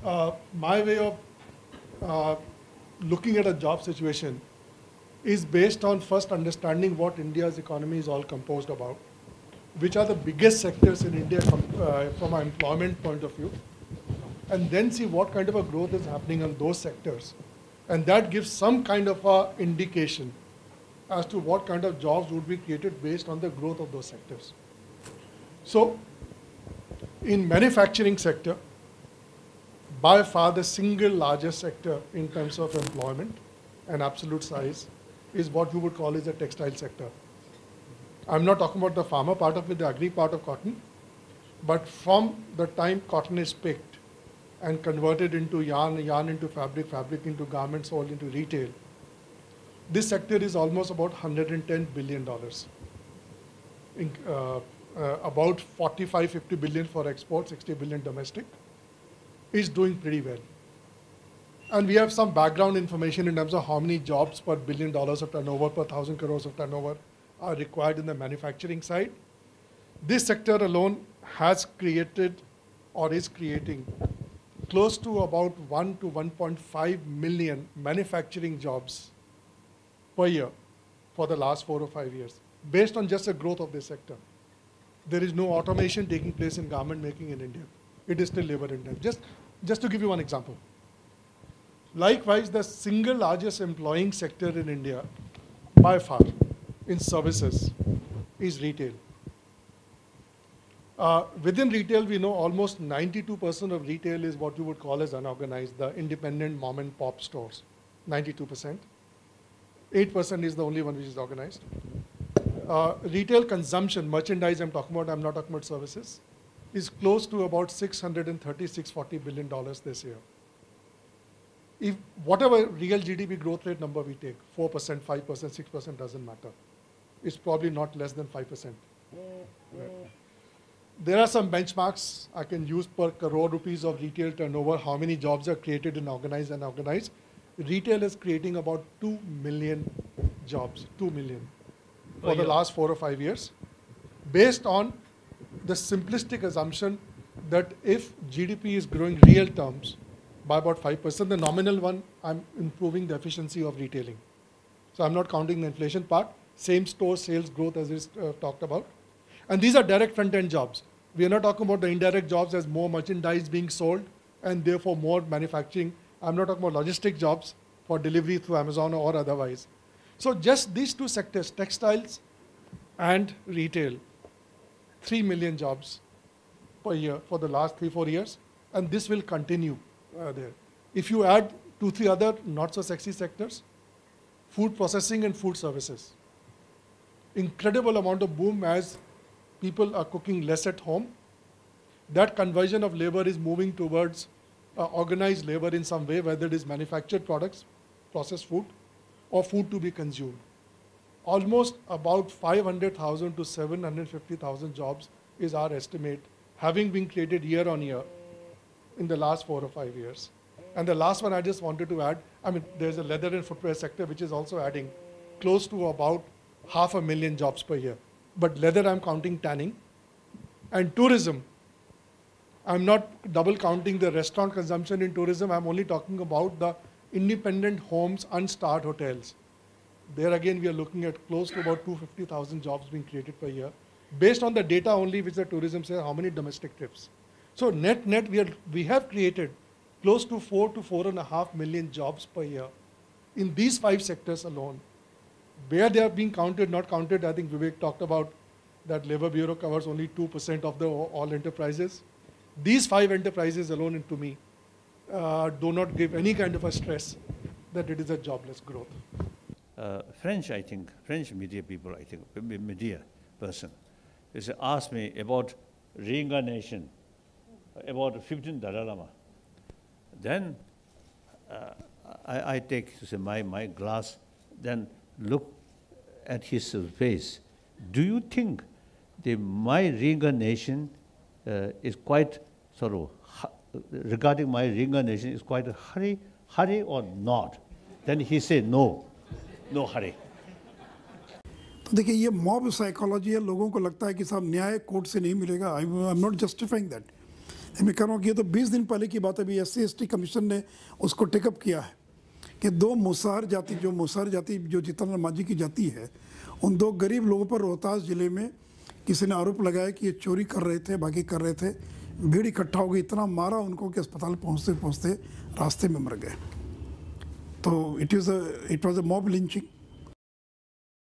My way of uh, looking at a job situation is based on first understanding what India's economy is all composed about, which are the biggest sectors in India from an employment point of view, and then see what kind of a growth is happening on those sectors. And that gives some kind of a indication as to what kind of jobs would be created based on the growth of those sectors. So, in manufacturing sector, by far the single largest sector in terms of employment and absolute size is what you would call is the textile sector. I'm not talking about the farmer part of it, the agri part of cotton, but from the time cotton is picked and converted into yarn, yarn into fabric, fabric into garments, sold into retail, this sector is almost about $110 billion. About 45-50 billion for export, 60 billion domestic, is doing pretty well. And we have some background information in terms of how many jobs per $1 billion of turnover, per 1,000 crores of turnover are required in the manufacturing side. This sector alone has created or is creating close to about 1 to 1.5 million manufacturing jobs per year for the last 4 or 5 years, based on just the growth of this sector. There is no automation taking place in garment making in India. It is still labor intensive. Just to give you one example. Likewise, the single largest employing sector in India, by far, in services, is retail. Within retail, we know almost 92% of retail is what you would call as unorganized, the independent mom and pop stores, 92%. 8% is the only one which is organized. Retail consumption, merchandise I'm talking about, I'm not talking about services, is close to about $640 billion this year. If whatever real GDP growth rate number we take, 4%, 5%, 6% doesn't matter. It's probably not less than 5%. Right. There are some benchmarks I can use per crore rupees of retail turnover, how many jobs are created in organized and unorganized. Retail is creating about 2 million jobs, 2 million, for the last 4 or 5 years, based on the simplistic assumption that if GDP is growing real terms by about 5%, the nominal one, I'm improving the efficiency of retailing. So I'm not counting the inflation part, same store sales growth as is talked about. And these are direct front-end jobs. We are not talking about the indirect jobs as more merchandise being sold and therefore more manufacturing. I'm not talking about logistic jobs for delivery through Amazon or otherwise. So just these two sectors, textiles and retail, 3 million jobs per year for the last 3-4 years, and this will continue there. If you add 2-3 other not so sexy sectors, food processing and food services, incredible amount of boom as people are cooking less at home. That conversion of labor is moving towards organized labor in some way, whether it is manufactured products, processed food, or food to be consumed. Almost about 500,000 to 750,000 jobs is our estimate, having been created year on year in the last 4 or 5 years. And the last one I just wanted to add, I mean, there's a leather and footwear sector which is also adding close to about 500,000 jobs per year. But leather, I'm counting tanning. And tourism, I'm not double counting the restaurant consumption in tourism, I'm only talking about the independent homes, unstarred hotels. There again, we are looking at close to about 250,000 jobs being created per year, based on the data only which the tourism says how many domestic trips. So net, we have created close to 4 to 4.5 million jobs per year in these 5 sectors alone. Where they are being counted, not counted, I think Vivek talked about that Labor Bureau covers only 2% of the all enterprises. These 5 enterprises alone, and to me, do not give any kind of a stress that it is a jobless growth. French, I think, French media people, I think, media person, is asked me about reincarnation, about 15 Dalai Lama. Then I take my glass, then look at his face. Do you think my reincarnation is quite sort of, regarding my reincarnation is quite a hurry or not? Then he said, no hurry. तो देखिए ये mob psychology है, लोगों को लगता है कि साहब न्याय कोर्ट से नहीं मिलेगा. I am not justifying that. मैं कह रहा हूँ कि ये तो 20 दिन पहले की बात है, अभी SC/ST कमीशन ने उसको टेकअप किया है कि दो मुसहर जाति जो जीतन मांझी की जाति है, उन दो गरीब लोगों पर रोहतास ज़िले में किसी ने आरोप लगाया कि ये चोरी कर रहे थे, बाकी कर रहे थे। भीड़ इकट्ठा हो गई, इतना मारा उनको कि अस्पताल पहुँचते पहुँचते रास्ते में मर गए। तो it was a mob lynching.